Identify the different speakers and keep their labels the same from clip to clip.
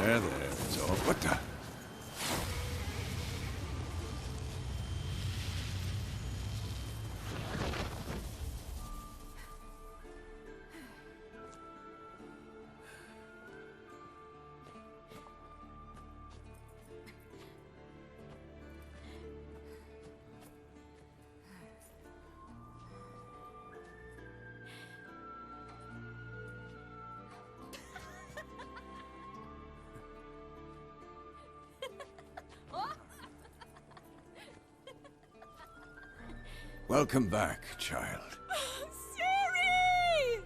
Speaker 1: There, it's all... What the... Welcome back, child.
Speaker 2: Ciri!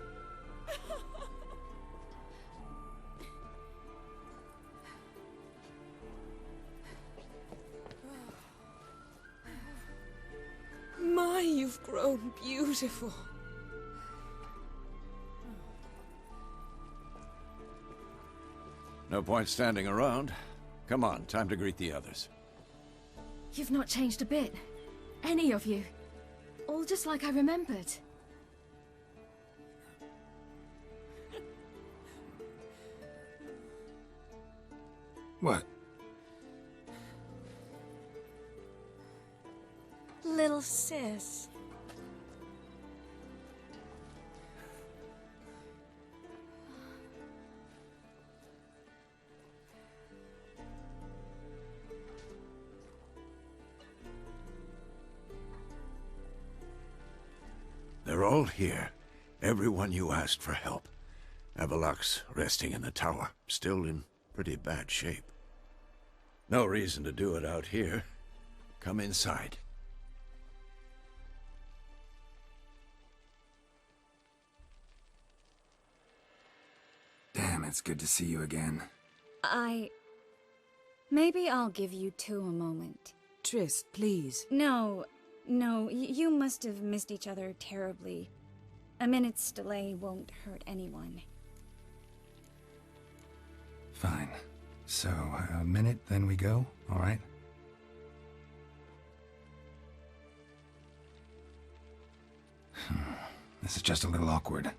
Speaker 2: My, you've grown beautiful.
Speaker 1: No point standing around. Come on, time to greet the others.
Speaker 3: You've not changed a bit. Any of you. All just like I remembered.
Speaker 4: What?
Speaker 2: Little sis.
Speaker 1: They're all here. Everyone you asked for help. Avallac'h's resting in the tower, still in pretty bad shape. No reason to do it out here. Come inside.
Speaker 4: Damn, it's good to see you again.
Speaker 5: Maybe I'll give you two a moment.
Speaker 2: Triss, please.
Speaker 5: No, you must have missed each other terribly. A minute's delay won't hurt anyone.
Speaker 4: Fine. So, a minute, then we go, alright? This is just a little awkward.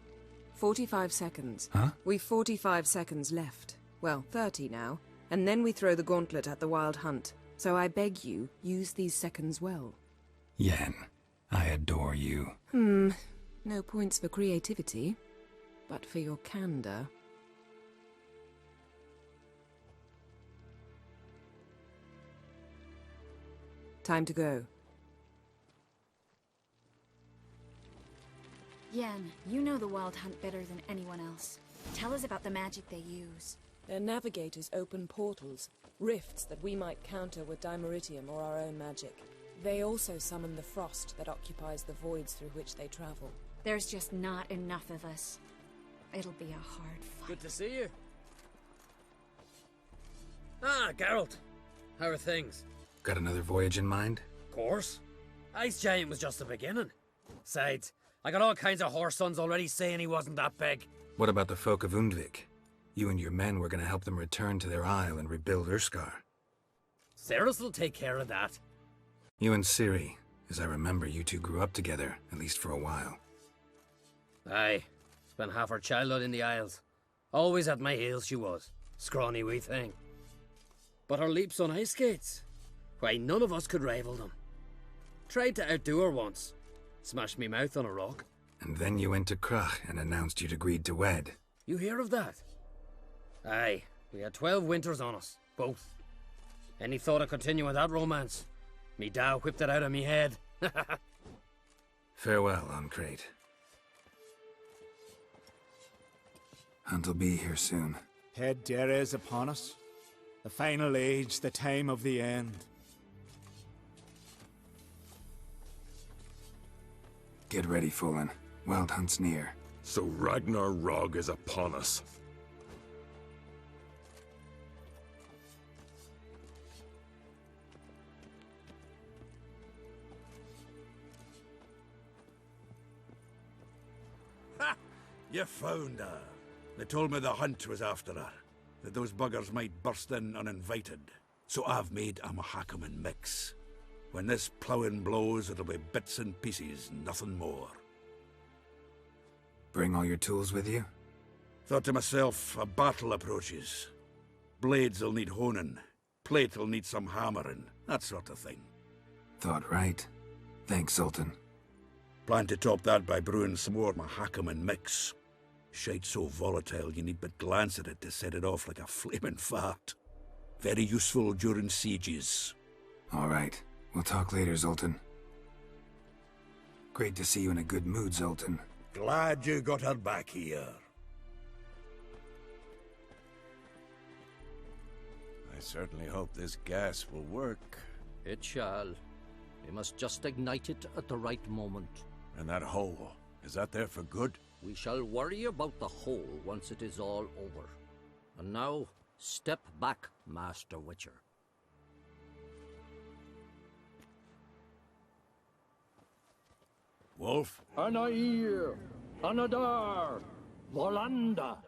Speaker 2: 45 seconds.
Speaker 4: Huh?
Speaker 2: We've 45 seconds left. Well, 30 now. And then we throw the gauntlet at the Wild Hunt. So I beg you, use these seconds well.
Speaker 4: Yen, I adore you.
Speaker 2: No points for creativity, but for your candor. Time to go.
Speaker 5: Yen, you know the Wild Hunt better than anyone else. Tell us about the magic they use.
Speaker 2: Their navigators open portals, rifts that we might counter with dimeritium or our own magic. They also summon the frost that occupies the voids through which they travel.
Speaker 5: There's just not enough of us. It'll be a hard fight.
Speaker 6: Good to see you. Ah, Geralt. How are things?
Speaker 4: Got another voyage in mind?
Speaker 6: Of course. Ice Giant was just the beginning. Besides, I got all kinds of horse sons already saying he wasn't that big.
Speaker 4: What about the folk of Undvik? You and your men were gonna help them return to their isle and rebuild Urskar.
Speaker 6: Cerys will take care of that.
Speaker 4: You and Ciri, as I remember, you two grew up together, at least for a while.
Speaker 6: Aye. Spent half her childhood in the Isles. Always at my heels she was. Scrawny wee thing. But her leaps on ice skates, why, none of us could rival them. Tried to outdo her once. Smashed me mouth on a rock.
Speaker 4: And then you went to Krach and announced you'd agreed to wed.
Speaker 6: You hear of that? Aye. We had 12 winters on us. Both. Any thought of continuing that romance? Me da whipped it out of me head.
Speaker 4: Farewell, Ancrate. Hunt'll be here soon.
Speaker 7: Head Dere is upon us. The final age, the time of the end.
Speaker 4: Get ready, Folan. Wild Hunt's near.
Speaker 8: So Ragnar Rog is upon us.
Speaker 1: Ha! You found her. They told me the hunt was after her. That those buggers might burst in uninvited. So I've made a Mahakaman mix. When this ploughing blows, it'll be bits and pieces, nothing more.
Speaker 4: Bring all your tools with you?
Speaker 1: Thought to myself, a battle approaches. Blades will need honing. Plate will need some hammering. That sort of thing.
Speaker 4: Thought right. Thanks, Zoltan.
Speaker 1: Plan to top that by brewing some more Mahakaman mix. Shite so volatile you need but glance at it to set it off like a flaming fart. Very useful during sieges.
Speaker 4: All right. We'll talk later, Zoltan. Great to see you in a good mood, Zoltan.
Speaker 1: Glad you got her back here.
Speaker 9: I certainly hope this gas will work.
Speaker 10: It shall. We must just ignite it at the right moment.
Speaker 9: And that hole, is that there for good?
Speaker 10: We shall worry about the hole once it is all over. And now, step back, Master Witcher.
Speaker 1: Wolf?
Speaker 10: Anair! Anadar! Volanda!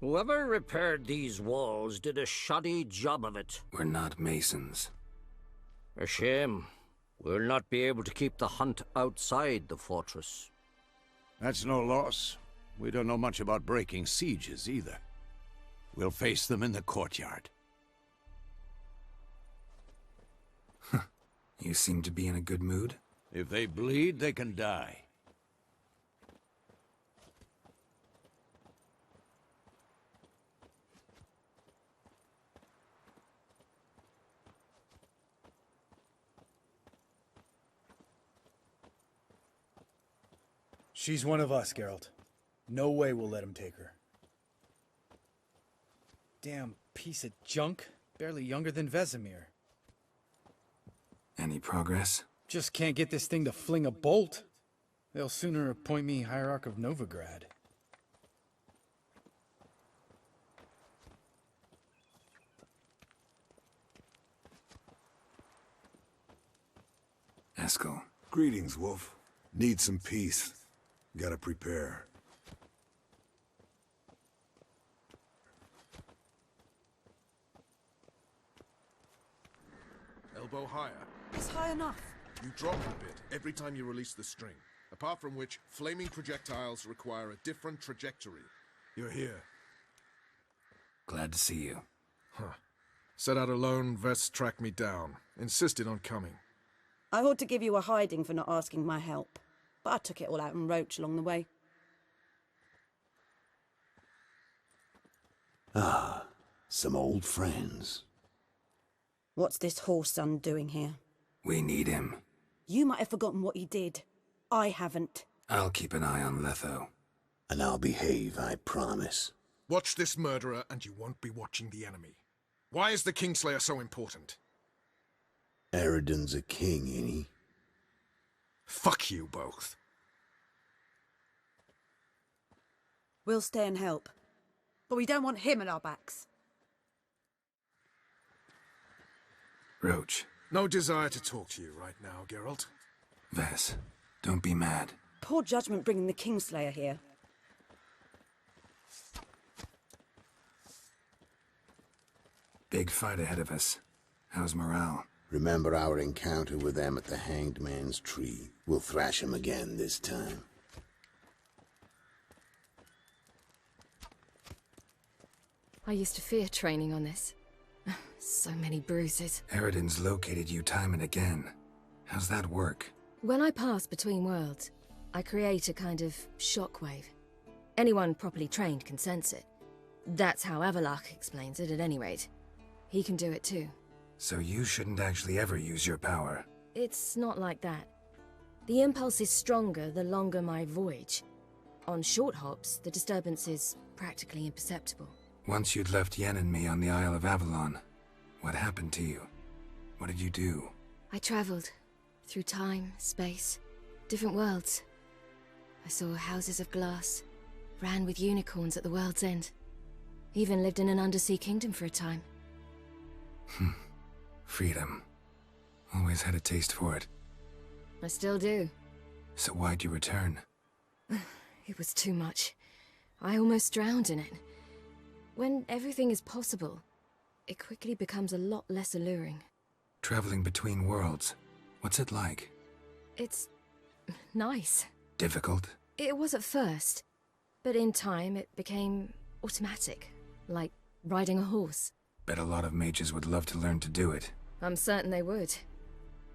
Speaker 10: Whoever repaired these walls did a shoddy job of it.
Speaker 4: We're not masons.
Speaker 10: A shame. We'll not be able to keep the hunt outside the fortress.
Speaker 9: That's no loss. We don't know much about breaking sieges either. We'll face them in the courtyard.
Speaker 4: You seem to be in a good mood.
Speaker 9: If they bleed, they can die.
Speaker 11: She's one of us, Geralt. No way we'll let him take her. Damn piece of junk. Barely younger than Vesemir.
Speaker 4: Any progress?
Speaker 11: Just can't get this thing to fling a bolt. They'll sooner appoint me Hierarch of Novigrad.
Speaker 4: Eskel.
Speaker 12: Greetings, Wolf. Need some peace. Gotta prepare.
Speaker 13: Elbow higher.
Speaker 14: It's high enough.
Speaker 13: You drop a bit every time you release the string. Apart from which, flaming projectiles require a different trajectory.
Speaker 12: You're here.
Speaker 4: Glad to see you.
Speaker 13: Huh. Set out alone, Ves tracked me down. Insisted on coming.
Speaker 14: I ought to give you a hiding for not asking my help. But I took it all out in Roche along the way.
Speaker 15: Ah, some old friends.
Speaker 14: What's this horse son doing here?
Speaker 4: We need him.
Speaker 14: You might have forgotten what he did. I haven't.
Speaker 4: I'll keep an eye on Letho.
Speaker 15: And I'll behave, I promise.
Speaker 13: Watch this murderer and you won't be watching the enemy. Why is the Kingslayer so important?
Speaker 15: Eridan's a king, ain't he?
Speaker 13: Fuck you both.
Speaker 14: We'll stay and help. But we don't want him at our backs.
Speaker 4: Roche.
Speaker 13: No desire to talk to you right now, Geralt.
Speaker 4: Ves, don't be mad.
Speaker 14: Poor judgment bringing the Kingslayer here.
Speaker 4: Big fight ahead of us. How's morale?
Speaker 15: Remember our encounter with them at the Hanged Man's Tree. We'll thrash him again this time.
Speaker 3: I used to fear training on this. So many bruises.
Speaker 4: Eridan's located you time and again. How's that work?
Speaker 3: When I pass between worlds, I create a kind of shockwave. Anyone properly trained can sense it. That's how Avallac'h explains it, at any rate. He can do it too.
Speaker 4: So you shouldn't actually ever use your power.
Speaker 3: It's not like that. The impulse is stronger the longer my voyage. On short hops, the disturbance is practically imperceptible.
Speaker 4: Once you'd left Yen and me on the Isle of Avalon, what happened to you? What did you do?
Speaker 3: I traveled. Through time, space, different worlds. I saw houses of glass, ran with unicorns at the world's end. Even lived in an undersea kingdom for a time.
Speaker 4: Freedom. Always had a taste for it.
Speaker 3: I still do.
Speaker 4: So why'd you return?
Speaker 3: It was too much. I almost drowned in it. When everything is possible, it quickly becomes a lot less alluring.
Speaker 4: Traveling between worlds, what's it like?
Speaker 3: It's nice.
Speaker 4: Difficult?
Speaker 3: It was at first, but in time it became automatic, like riding a horse.
Speaker 4: Bet a lot of mages would love to learn to do it.
Speaker 3: I'm certain they would.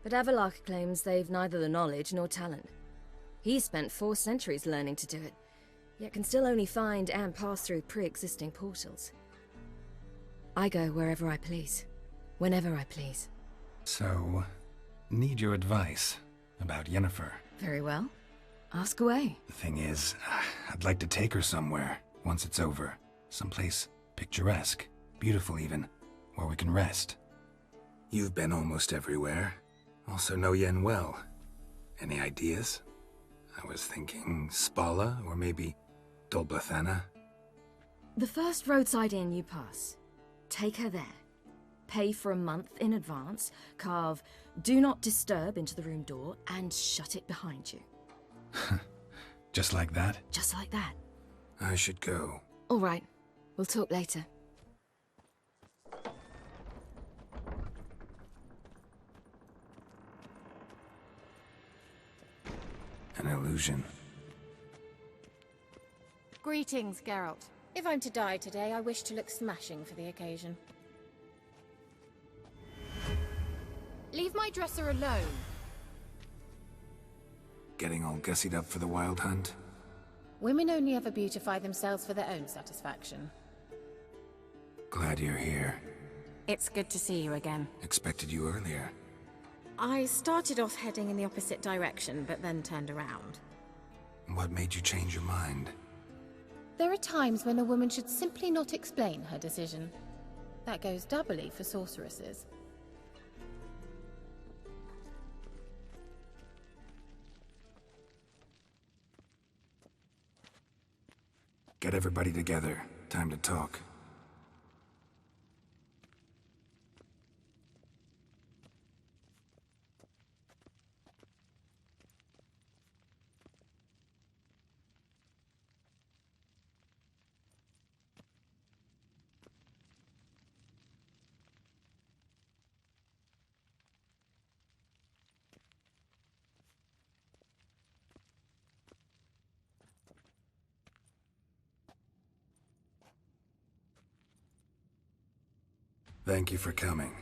Speaker 3: But Avallac'h claims they've neither the knowledge nor talent. He spent 4 centuries learning to do it, yet can still only find and pass through pre-existing portals. I go wherever I please, whenever I please.
Speaker 4: So, need your advice about Yennefer.
Speaker 3: Very well. Ask away.
Speaker 4: The thing is, I'd like to take her somewhere, once it's over. Someplace picturesque, beautiful even, where we can rest. You've been almost everywhere. Also know Yen well. Any ideas? I was thinking Spala, or maybe Dolblathana.
Speaker 3: The first roadside inn you pass. Take her there. Pay for a month in advance, carve "Do Not Disturb" into the room door, and shut it behind you.
Speaker 4: Just like that?
Speaker 3: Just like that.
Speaker 4: I should go.
Speaker 3: All right. We'll talk later.
Speaker 4: An illusion.
Speaker 16: Greetings, Geralt. If I'm to die today, I wish to look smashing for the occasion. Leave my dresser alone.
Speaker 4: Getting all gussied up for the wild hunt?
Speaker 16: Women only ever beautify themselves for their own satisfaction.
Speaker 4: Glad you're here.
Speaker 16: It's good to see you again.
Speaker 4: Expected you earlier.
Speaker 16: I started off heading in the opposite direction, but then turned around.
Speaker 4: What made you change your mind?
Speaker 16: There are times when a woman should simply not explain her decision. That goes doubly for sorceresses.
Speaker 4: Get everybody together. Time to talk. Thank you for coming.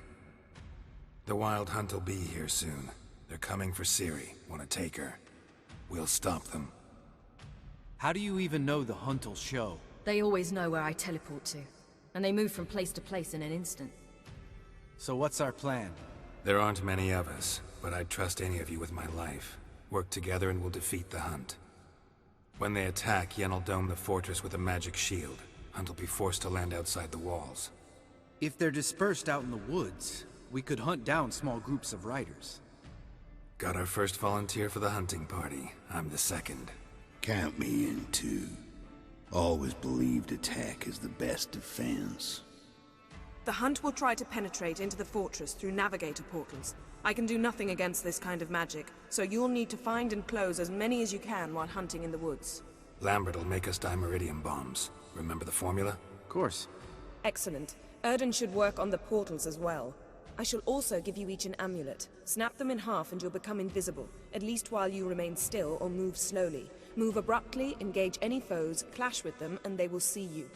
Speaker 4: The Wild Hunt will be here soon. They're coming for Ciri. Want to take her. We'll stop them.
Speaker 17: How do you even know the hunt will show?
Speaker 3: They always know where I teleport to, and they move from place to place in an instant.
Speaker 17: So what's our plan?
Speaker 4: There aren't many of us, but I'd trust any of you with my life. Work together and we'll defeat the Hunt. When they attack, Yen will dome the fortress with a magic shield. Hunt will be forced to land outside the walls.
Speaker 17: If they're dispersed out in the woods, we could hunt down small groups of riders.
Speaker 4: Got our first volunteer for the hunting party. I'm the second.
Speaker 15: Count me in too. Always believed attack is the best defense.
Speaker 2: The Hunt will try to penetrate into the fortress through navigator portals. I can do nothing against this kind of magic, so you'll need to find and close as many as you can while hunting in the woods.
Speaker 4: Lambert will make us dimeridium bombs. Remember the formula?
Speaker 17: Of course.
Speaker 2: Excellent. Erden should work on the portals as well. I shall also give you each an amulet. Snap them in half and you'll become invisible, at least while you remain still or move slowly. Move abruptly, engage any foes, clash with them, and they will see you.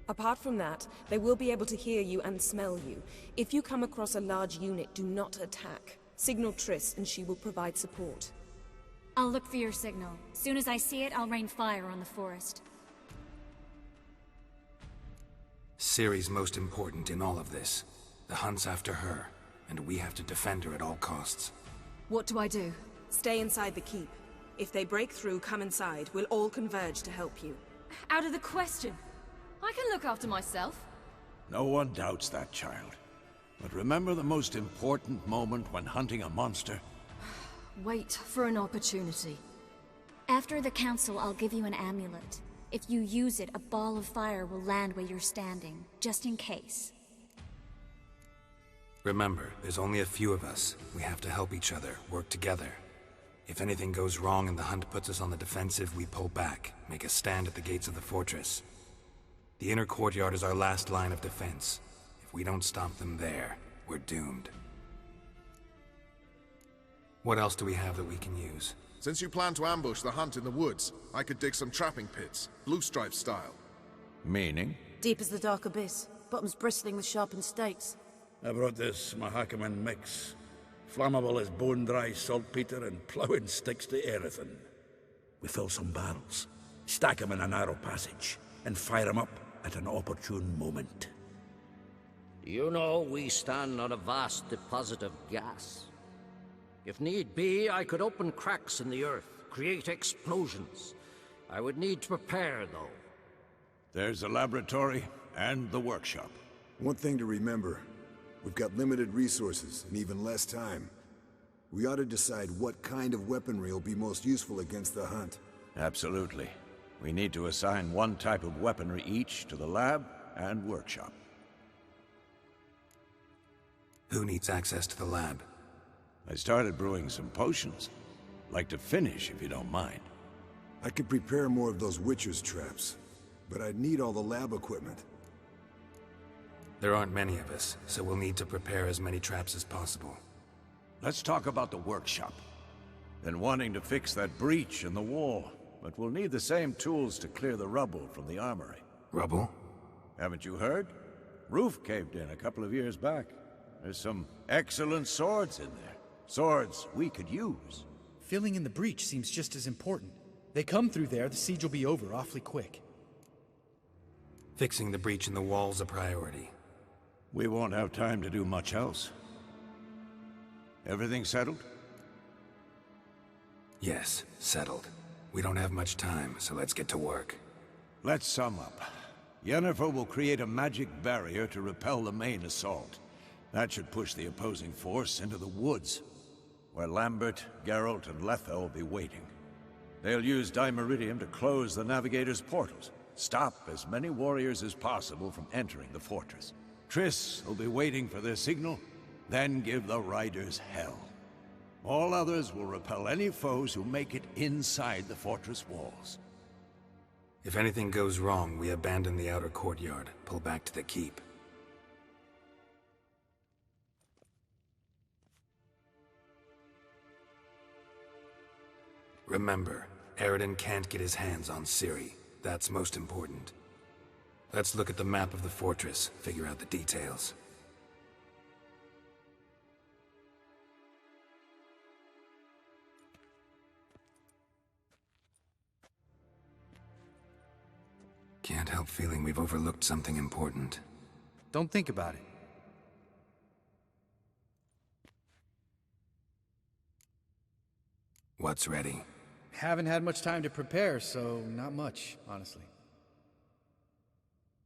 Speaker 2: Apart from that, they will be able to hear you and smell you. If you come across a large unit, do not attack. Signal Triss and she will provide support.
Speaker 5: I'll look for your signal. Soon as I see it, I'll rain fire on the forest.
Speaker 4: Ciri's most important in all of this. The Hunt's after her, and we have to defend her at all costs.
Speaker 3: What do I do?
Speaker 2: Stay inside the keep. If they break through, come inside. We'll all converge to help you.
Speaker 3: Out of the question. I can look after myself.
Speaker 9: No one doubts that, child. But remember the most important moment when hunting a monster?
Speaker 3: Wait for an opportunity.
Speaker 5: After the council, I'll give you an amulet. If you use it, a ball of fire will land where you're standing, just in case.
Speaker 4: Remember, there's only a few of us. We have to help each other, work together. If anything goes wrong and the Hunt puts us on the defensive, we pull back, make a stand at the gates of the fortress. The inner courtyard is our last line of defense. If we don't stop them there, we're doomed. What else do we have that we can use?
Speaker 13: Since you plan to ambush the hunt in the woods, I could dig some trapping pits, blue stripe style.
Speaker 9: Meaning?
Speaker 14: Deep as the dark abyss, bottoms bristling with sharpened stakes.
Speaker 1: I brought this Mahakaman mix. Flammable as bone-dry saltpeter and ploughing sticks to everything. We fill some barrels, stack them in a narrow passage, and fire them up at an opportune moment.
Speaker 10: You know, we stand on a vast deposit of gas. If need be, I could open cracks in the earth, create explosions. I would need to prepare, though.
Speaker 9: There's the laboratory and the workshop.
Speaker 12: One thing to remember, we've got limited resources and even less time. We ought to decide what kind of weaponry will be most useful against the hunt.
Speaker 9: Absolutely. We need to assign one type of weaponry each to the lab and workshop.
Speaker 4: Who needs access to the lab?
Speaker 9: I started brewing some potions. Like to finish, if you don't mind.
Speaker 12: I could prepare more of those Witcher's traps, but I'd need all the lab equipment.
Speaker 4: There aren't many of us, so we'll need to prepare as many traps as possible.
Speaker 9: Let's talk about the workshop. Been wanting to fix that breach in the wall, but we'll need the same tools to clear the rubble from the armory.
Speaker 4: Rubble?
Speaker 9: Haven't you heard? Roof caved in a couple of years back. There's some excellent swords in there. Swords we could use.
Speaker 11: Filling in the breach seems just as important. They come through there, the siege will be over awfully quick.
Speaker 4: Fixing the breach in the wall's a priority.
Speaker 9: We won't have time to do much else. Everything settled?
Speaker 4: Yes, settled. We don't have much time, so let's get to work.
Speaker 9: Let's sum up. Yennefer will create a magic barrier to repel the main assault. That should push the opposing force into the woods, where Lambert, Geralt, and Letho will be waiting. They'll use Dimeridium to close the Navigator's portals, stop as many warriors as possible from entering the fortress. Triss will be waiting for their signal, then give the riders hell. All others will repel any foes who make it inside the fortress walls.
Speaker 4: If anything goes wrong, we abandon the outer courtyard, pull back to the keep. Remember, Eridan can't get his hands on Ciri. That's most important. Let's look at the map of the fortress, figure out the details. Can't help feeling we've overlooked something important.
Speaker 17: Don't think about it.
Speaker 4: What's ready?
Speaker 11: Haven't had much time to prepare, so not much, honestly.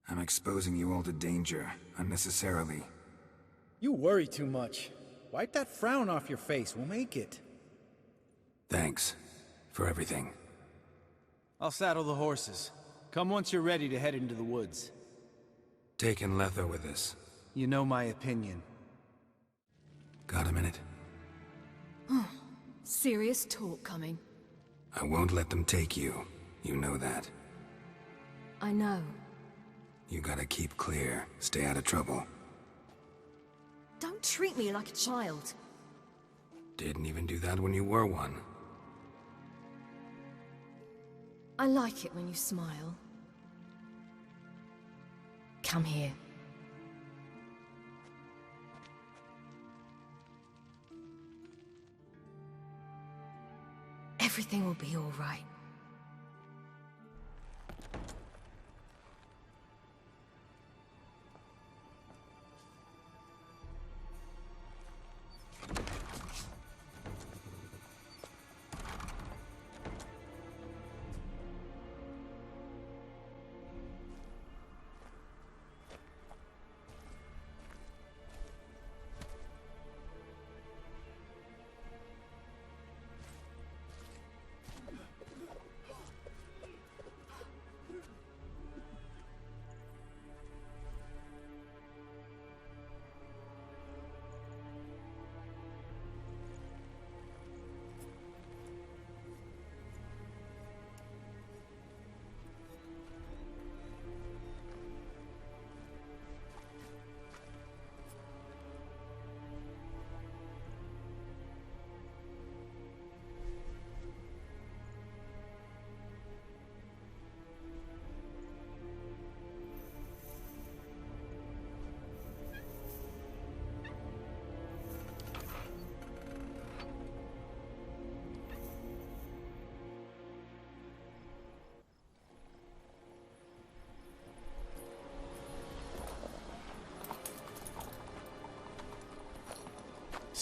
Speaker 4: I'm exposing you all to danger, unnecessarily.
Speaker 11: You worry too much. Wipe that frown off your face, we'll make it.
Speaker 4: Thanks. For everything.
Speaker 17: I'll saddle the horses. Come once you're ready to head into the woods.
Speaker 4: Taking Letho with us.
Speaker 17: You know my opinion.
Speaker 4: Got a minute?
Speaker 3: Serious talk coming.
Speaker 4: I won't let them take you. You know that.
Speaker 3: I know.
Speaker 4: You gotta keep clear. Stay out of trouble.
Speaker 3: Don't treat me like a child.
Speaker 4: Didn't even do that when you were one.
Speaker 3: I like it when you smile. Come here. Everything will be all right.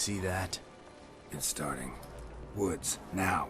Speaker 7: See that?
Speaker 4: It's starting. Woods, now.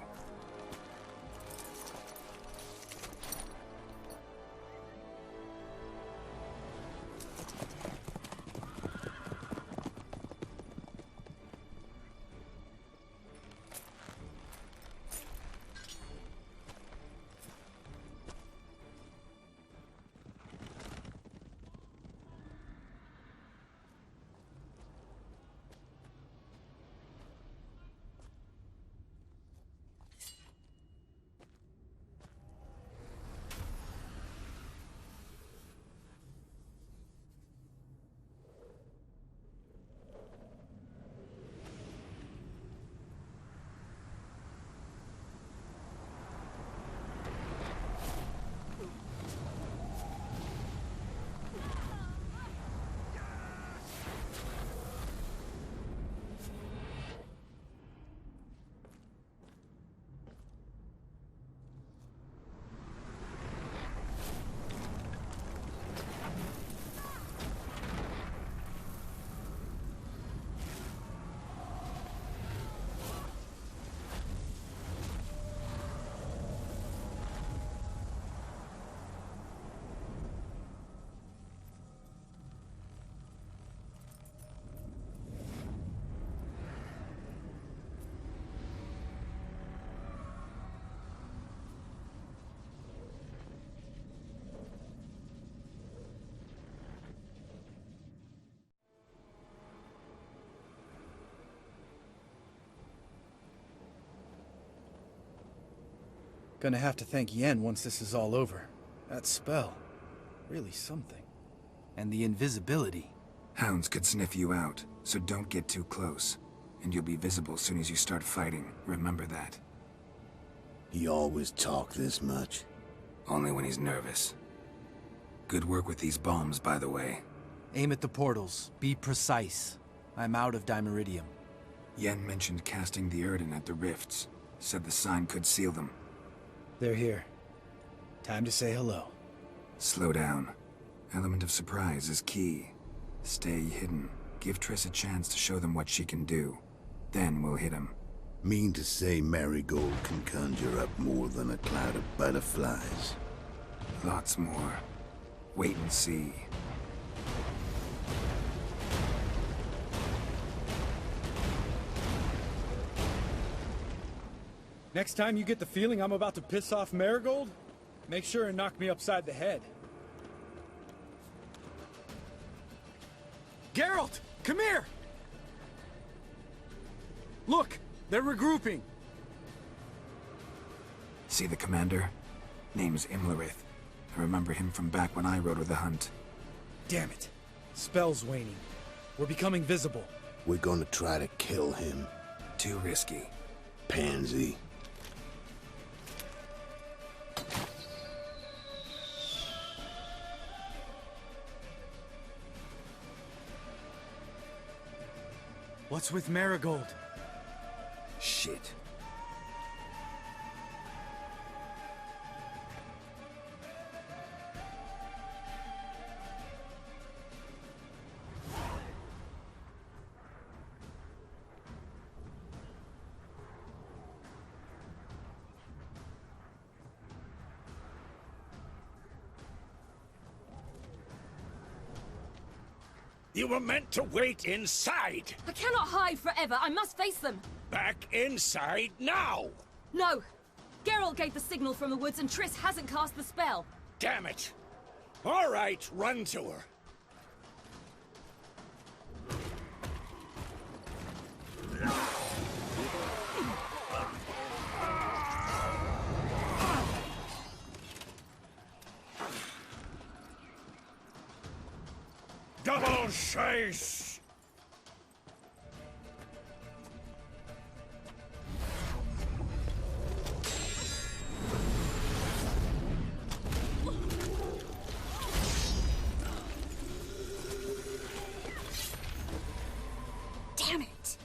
Speaker 11: Gonna have to thank Yen once this is all over. That spell, really something. And the invisibility.
Speaker 4: Hounds could sniff you out, so don't get too close. And you'll be visible soon as you start fighting. Remember that.
Speaker 15: He always talk this much?
Speaker 4: Only when he's nervous. Good work with these bombs, by the way.
Speaker 17: Aim at the portals. Be precise. I'm out of Dimeridium.
Speaker 4: Yen mentioned casting the Erden at the rifts. Said the sign could seal them.
Speaker 11: They're here. Time to say hello.
Speaker 4: Slow down. Element of surprise is key. Stay hidden. Give Triss a chance to show them what she can do. Then we'll hit him.
Speaker 15: Mean to say Marigold can conjure up more than a cloud of butterflies?
Speaker 4: Lots more. Wait and see.
Speaker 11: Next time you get the feeling I'm about to piss off Marigold, make sure and knock me upside the head. Geralt! Come here! Look! They're regrouping!
Speaker 4: See the commander? Name's Imlerith. I remember him from back when I rode with the hunt.
Speaker 11: Damn it. Spell's waning. We're becoming visible.
Speaker 15: We're gonna try to kill him.
Speaker 4: Too risky.
Speaker 15: Pansy.
Speaker 11: What's with Marigold?
Speaker 4: Shit.
Speaker 18: You were meant to wait inside!
Speaker 19: I cannot hide forever. I must face them.
Speaker 18: Back inside now!
Speaker 19: No! Geralt gave the signal from the woods and Triss hasn't cast the spell.
Speaker 18: Damn it! All right, run to her. Double chase!
Speaker 19: Damn it!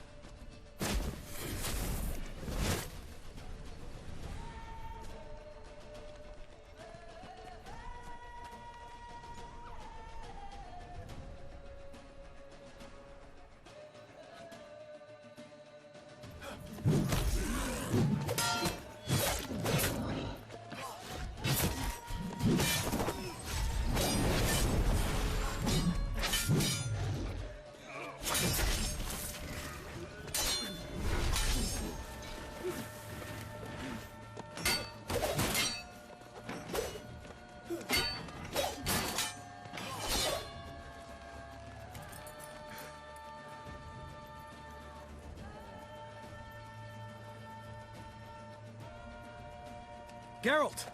Speaker 17: Geralt!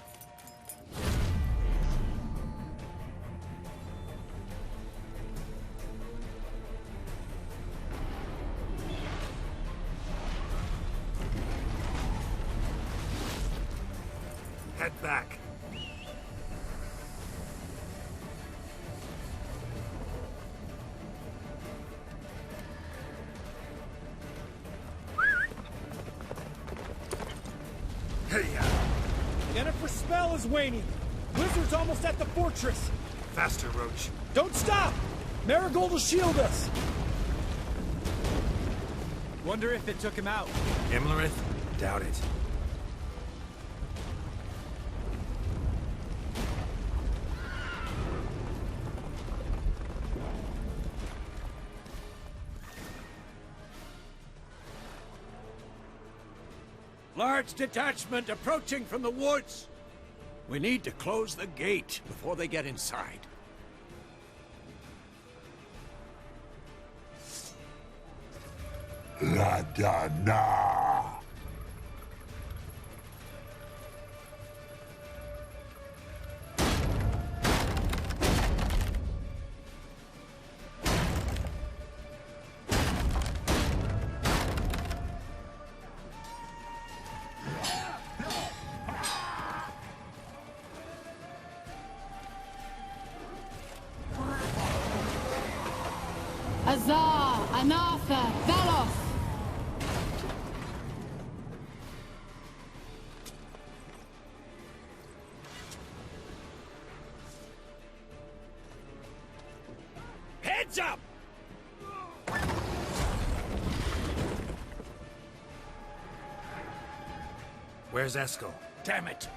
Speaker 4: Head back.
Speaker 17: Yennefer's spell is waning. Wizard's almost at the fortress.
Speaker 4: Faster, Roche.
Speaker 17: Don't stop! Marigold will shield us. Wonder if it took him out.
Speaker 4: Imlerith? Doubt it.
Speaker 9: Large detachment approaching from the woods. We need to close the gate before they get inside.
Speaker 15: La da na.
Speaker 16: Azar, Anatha, Velos!
Speaker 9: Heads up!
Speaker 4: Where's Eskel?
Speaker 9: Damn it!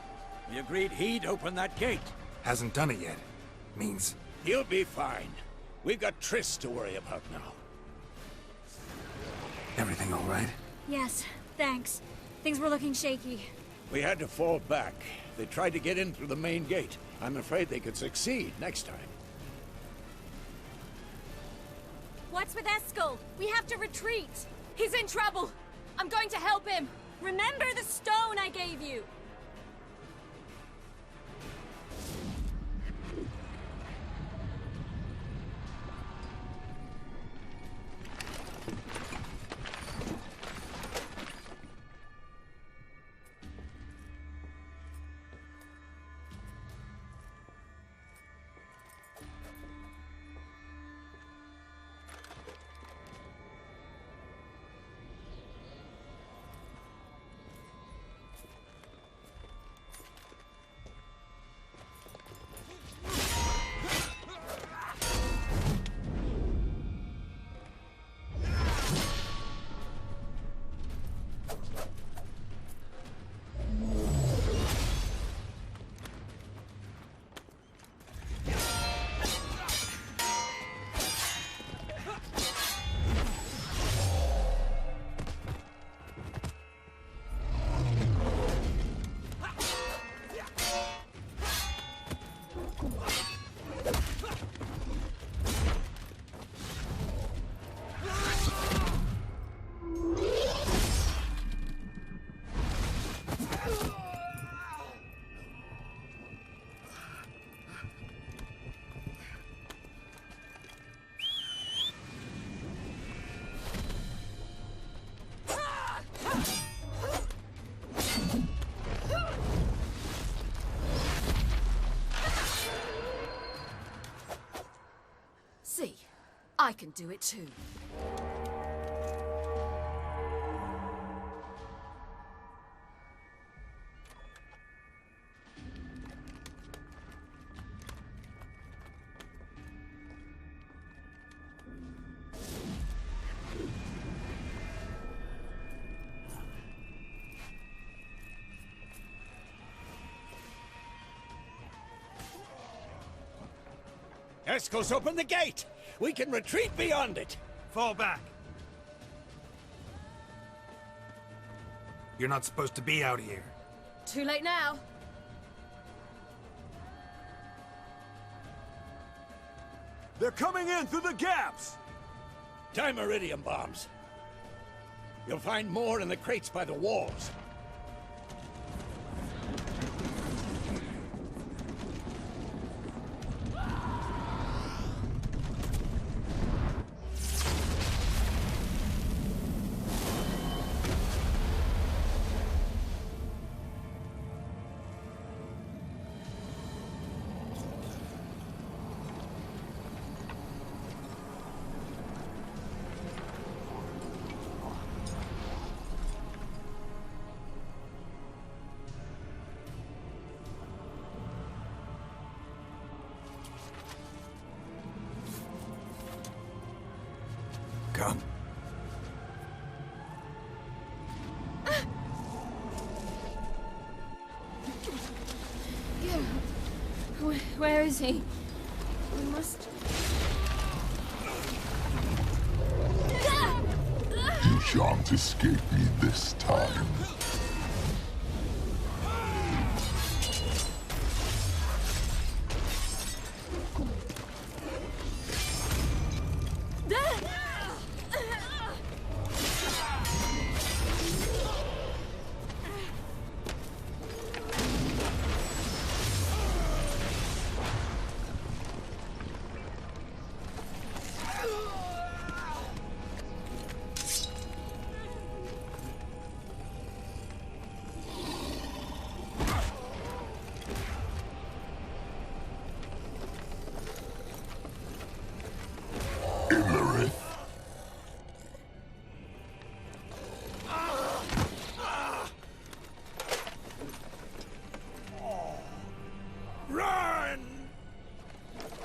Speaker 9: We agreed he'd open that gate.
Speaker 4: Hasn't done it yet. Means...
Speaker 9: He'll be fine. We've got Triss to worry about now.
Speaker 4: Everything all right?
Speaker 5: Yes, thanks. Things were looking shaky.
Speaker 9: We had to fall back. They tried to get in through the main gate. I'm afraid they could succeed next time.
Speaker 19: What's with Eskel? We have to retreat. He's in trouble. I'm going to help him. Remember the stone I gave you. See, I can do it too.
Speaker 9: Eskel's opened the gate! We can retreat beyond it!
Speaker 4: Fall back! You're not supposed to be out here.
Speaker 19: Too late now.
Speaker 9: They're coming in through the gaps! Time iridium bombs. You'll find more in the crates by the walls.
Speaker 16: Where is he? We must...
Speaker 20: You shan't escape me this time.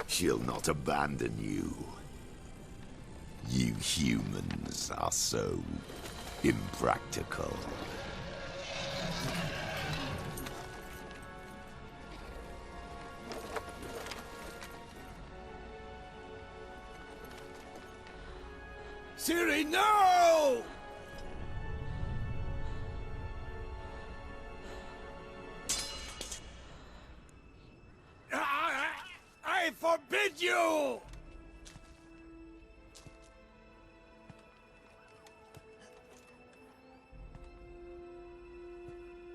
Speaker 21: She'll not abandon you. You humans are so impractical.
Speaker 18: Ciri, no! I forbid you!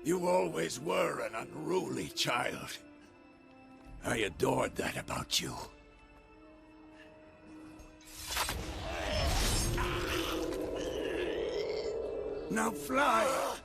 Speaker 18: You always were an unruly child. I adored that about you. Now fly!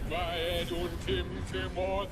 Speaker 20: Quiet und Timtimoth.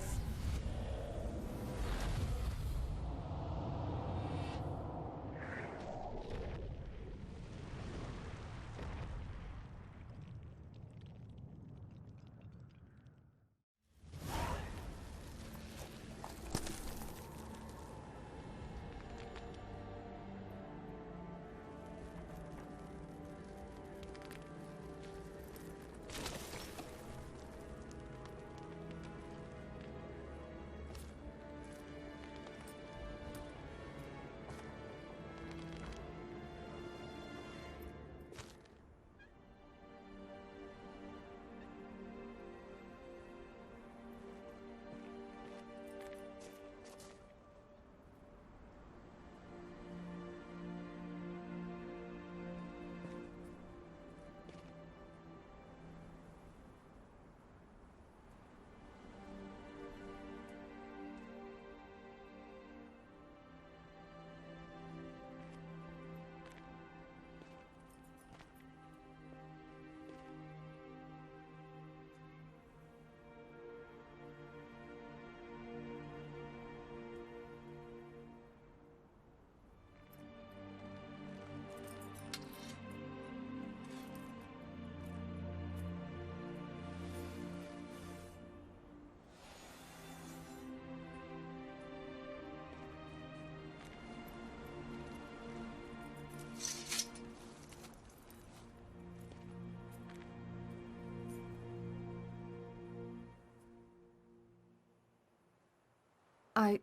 Speaker 3: I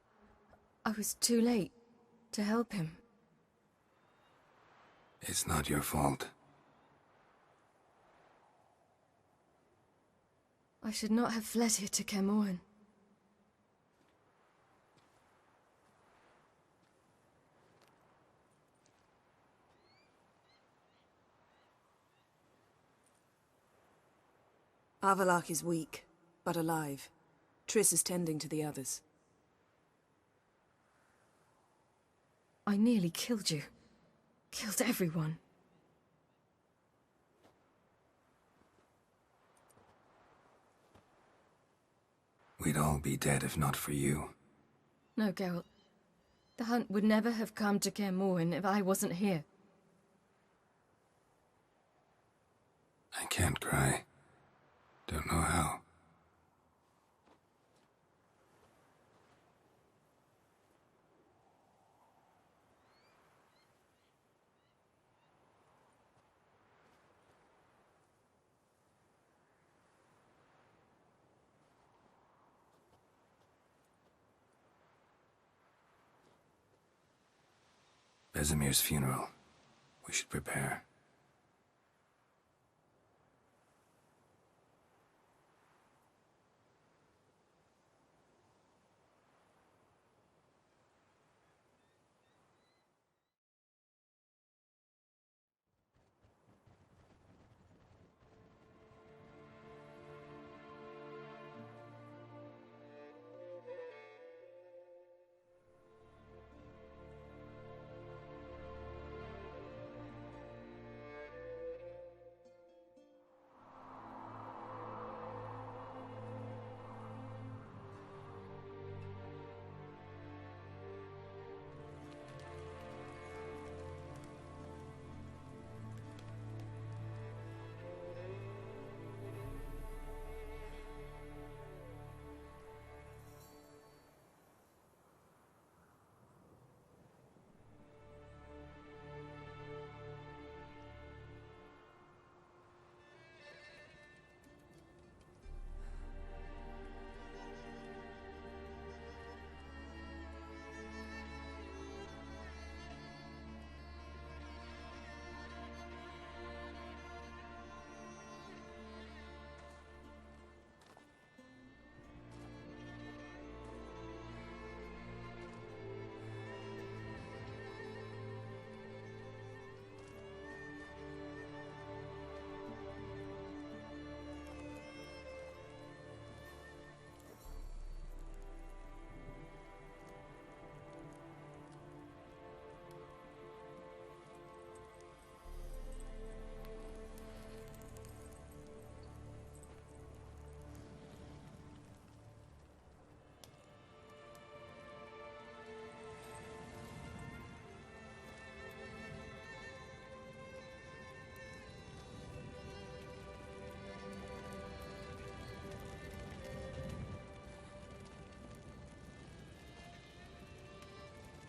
Speaker 3: was too late to help him.
Speaker 4: It's not your fault.
Speaker 3: I should not have fled here to Kaer Morhen.
Speaker 2: Avallac'h is weak, but alive. Triss is tending to the others.
Speaker 3: I nearly killed you. Killed everyone.
Speaker 4: We'd all be dead if not for you.
Speaker 3: No, Geralt. The hunt would never have come to Kaer Morhen if I wasn't here.
Speaker 4: I can't cry. Don't know how. Vesemir's funeral. We should prepare.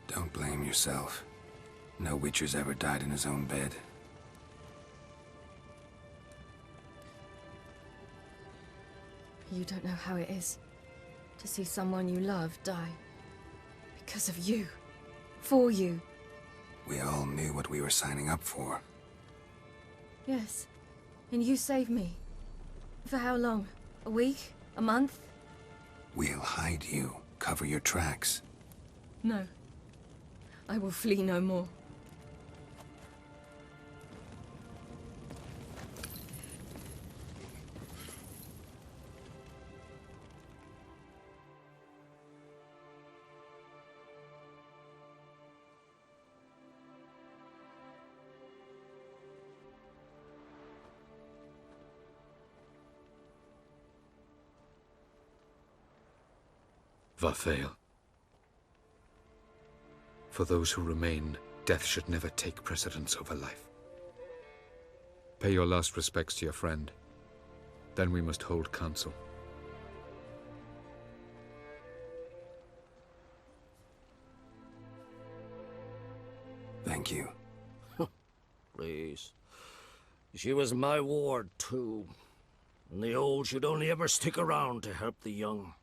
Speaker 4: Don't blame yourself. No Witcher's ever died in his own bed.
Speaker 3: You don't know how it is to see someone you love die. Because of you. For you.
Speaker 4: We all knew what we were signing up for.
Speaker 3: Yes. And you saved me. For how long? A week? A month?
Speaker 4: We'll hide you. Cover your tracks.
Speaker 3: No. I will flee no more.
Speaker 6: Va fail. For those who remain, death should never take precedence over life. Pay your last respects to your friend. Then we must hold council.
Speaker 4: Thank you.
Speaker 10: Please. She was my ward, too. And the old should only ever stick around to help the young.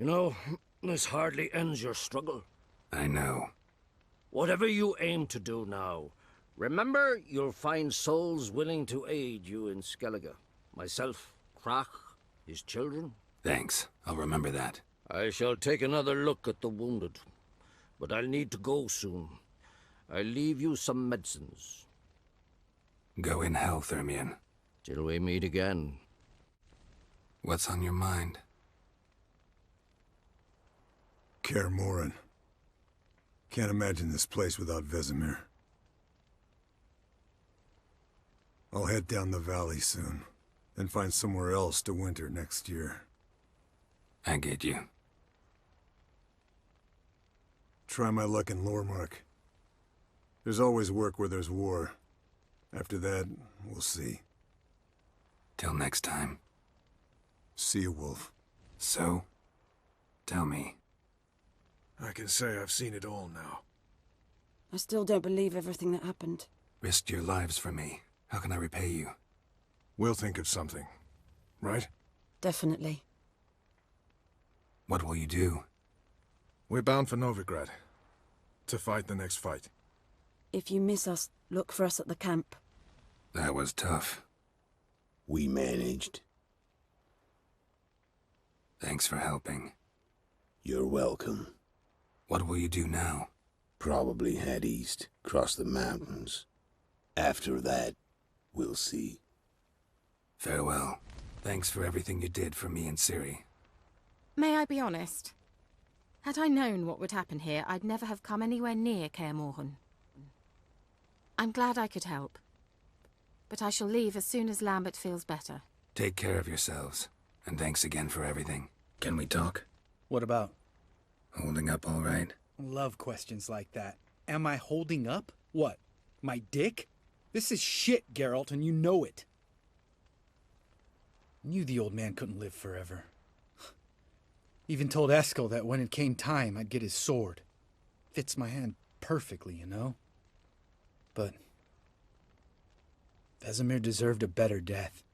Speaker 10: You know, This hardly ends your struggle.
Speaker 4: I know.
Speaker 10: Whatever you aim to do now, remember you'll find souls willing to aid you in Skellige. Myself, Crach, his children.
Speaker 4: Thanks. I'll remember that.
Speaker 10: I shall take another look at the wounded, but I'll need to go soon. I'll leave you some medicines.
Speaker 4: Go in health, Ermion.
Speaker 10: Till we meet again.
Speaker 4: What's on your mind?
Speaker 12: Kaer Morhen. Can't imagine this place without Vesemir. I'll head down the valley soon, then find somewhere else to winter next year.
Speaker 4: I get you.
Speaker 12: Try my luck in Lormark. There's always work where there's war. After that, we'll see.
Speaker 4: Till next time.
Speaker 12: See you, Wolf.
Speaker 4: So? Tell me.
Speaker 13: I can say I've seen it all now.
Speaker 14: I still don't believe everything that happened.
Speaker 4: Risked your lives for me. How can I repay you?
Speaker 13: We'll think of something, right?
Speaker 14: Definitely.
Speaker 4: What will you do?
Speaker 13: We're bound for Novigrad. To fight the next fight.
Speaker 14: If you miss us, look for us at the camp.
Speaker 4: That was tough.
Speaker 15: We managed.
Speaker 4: Thanks for helping.
Speaker 15: You're welcome.
Speaker 4: What will you do now?
Speaker 15: Probably head east, cross the mountains. After that, we'll see.
Speaker 4: Farewell. Thanks for everything you did for me and Ciri.
Speaker 16: May I be honest? Had I known what would happen here, I'd never have come anywhere near Kaer Morhen. I'm glad I could help. But I shall leave as soon as Lambert feels better.
Speaker 4: Take care of yourselves. And thanks again for everything. Can we talk?
Speaker 11: What about?
Speaker 4: Holding up all right?
Speaker 11: Love questions like that. Am I holding up? What? My dick? This is shit, Geralt, and you know it. Knew the old man couldn't live forever. Even told Eskel that when it came time, I'd get his sword. Fits my hand perfectly, you know? But Vesemir deserved a better death.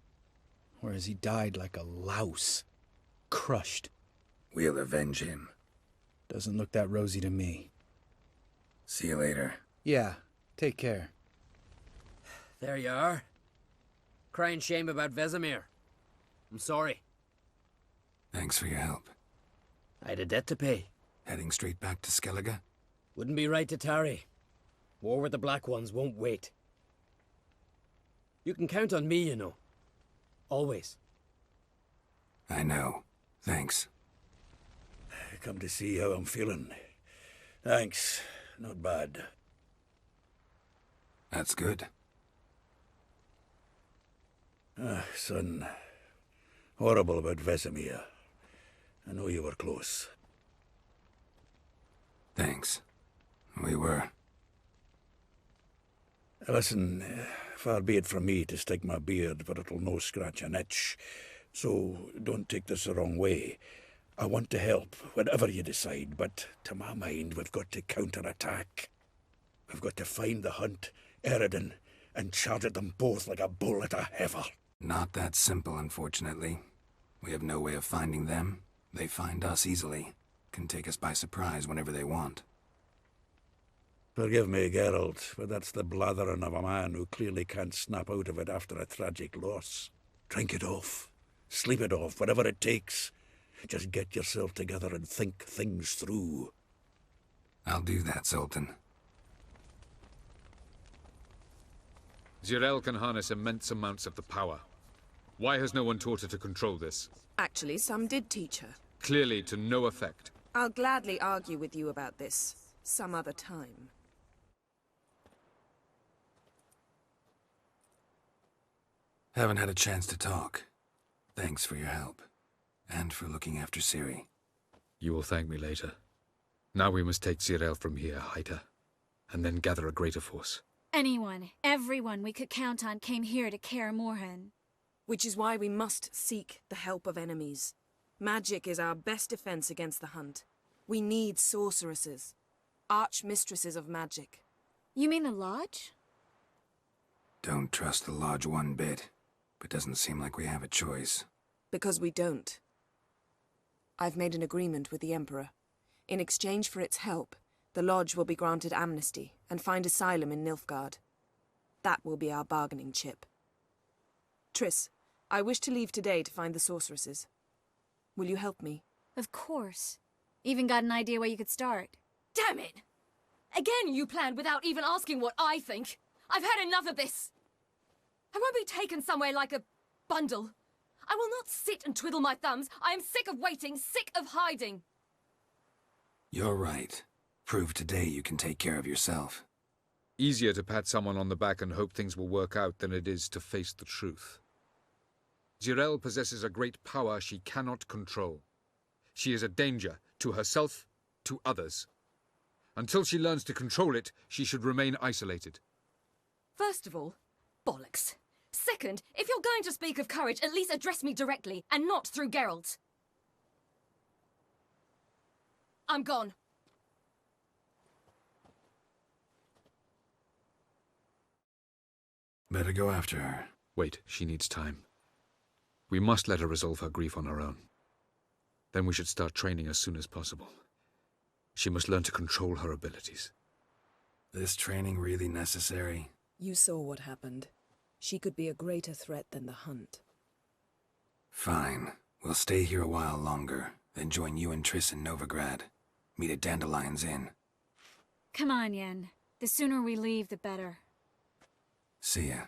Speaker 11: Whereas he died like a louse. Crushed.
Speaker 4: We'll avenge him.
Speaker 11: Doesn't look that rosy to me.
Speaker 4: See you later.
Speaker 11: Yeah, take care.
Speaker 8: There you are. Crying shame about Vesemir. I'm sorry.
Speaker 4: Thanks for your help.
Speaker 8: I had a debt to pay.
Speaker 4: Heading straight back to Skellige?
Speaker 8: Wouldn't be right to tarry. War with the Black Ones won't wait. You can count on me, you know. Always.
Speaker 4: I know. Thanks.
Speaker 1: Come to see how I'm feeling. Thanks. Not bad.
Speaker 4: That's good.
Speaker 1: Son. Horrible about Vesemir. I know you were close.
Speaker 4: Thanks. We were.
Speaker 1: Listen, far be it from me to stick my beard, but it'll no scratch an itch. So don't take this the wrong way. I want to help, whatever you decide, but to my mind, we've got to counterattack. We've got to find the Hunt, Eredin, and charge at them both like a bull at a heifer.
Speaker 4: Not that simple, unfortunately. We have no way of finding them. They find us easily. Can take us by surprise whenever they want.
Speaker 1: Forgive me, Geralt, but that's the blathering of a man who clearly can't snap out of it after a tragic loss. Drink it off. Sleep it off, whatever it takes. Just get yourself together and think things through.
Speaker 4: I'll do that, Zoltan.
Speaker 6: Geralt can harness immense amounts of the power. Why has no one taught her to control this?
Speaker 2: Actually, some did teach her.
Speaker 6: Clearly to no effect.
Speaker 2: I'll gladly argue with you about this some other time.
Speaker 4: Haven't had a chance to talk. Thanks for your help. And for looking after Ciri.
Speaker 6: You will thank me later. Now we must take Geralt from here, hide her, and then gather a greater force.
Speaker 5: Anyone, everyone we could count on came here to Kaer Morhen.
Speaker 2: Which is why we must seek the help of enemies. Magic is our best defense against the Hunt. We need sorceresses. Archmistresses of magic.
Speaker 5: You mean the Lodge?
Speaker 4: Don't trust the Lodge one bit, but doesn't seem like we have a choice.
Speaker 2: Because we don't. I've made an agreement with the Emperor. In exchange for its help, the Lodge will be granted amnesty and find asylum in Nilfgaard. That will be our bargaining chip. Triss, I wish to leave today to find the sorceresses. Will you help me?
Speaker 5: Of course. Even got an idea where you could start.
Speaker 19: Damn it! Again you planned without even asking what I think. I've had enough of this. I won't be taken somewhere like a bundle. I will not sit and twiddle my thumbs. I am sick of waiting, sick of hiding.
Speaker 4: You're right. Prove today you can take care of yourself.
Speaker 6: Easier to pat someone on the back and hope things will work out than it is to face the truth. Geralt possesses a great power she cannot control. She is a danger to herself, to others. Until she learns to control it, she should remain isolated.
Speaker 19: First of all, bollocks. Second, if you're going to speak of courage, at least address me directly, and not through Geralt. I'm gone.
Speaker 4: Better go after her.
Speaker 6: Wait, she needs time. We must let her resolve her grief on her own. Then we should start training as soon as possible. She must learn to control her abilities.
Speaker 4: This training really necessary?
Speaker 2: You saw what happened. She could be a greater threat than the Hunt.
Speaker 4: Fine. We'll stay here a while longer, then join you and Triss in Novigrad. Meet at Dandelion's Inn.
Speaker 5: Come on, Yen. The sooner we leave, the better.
Speaker 4: See ya.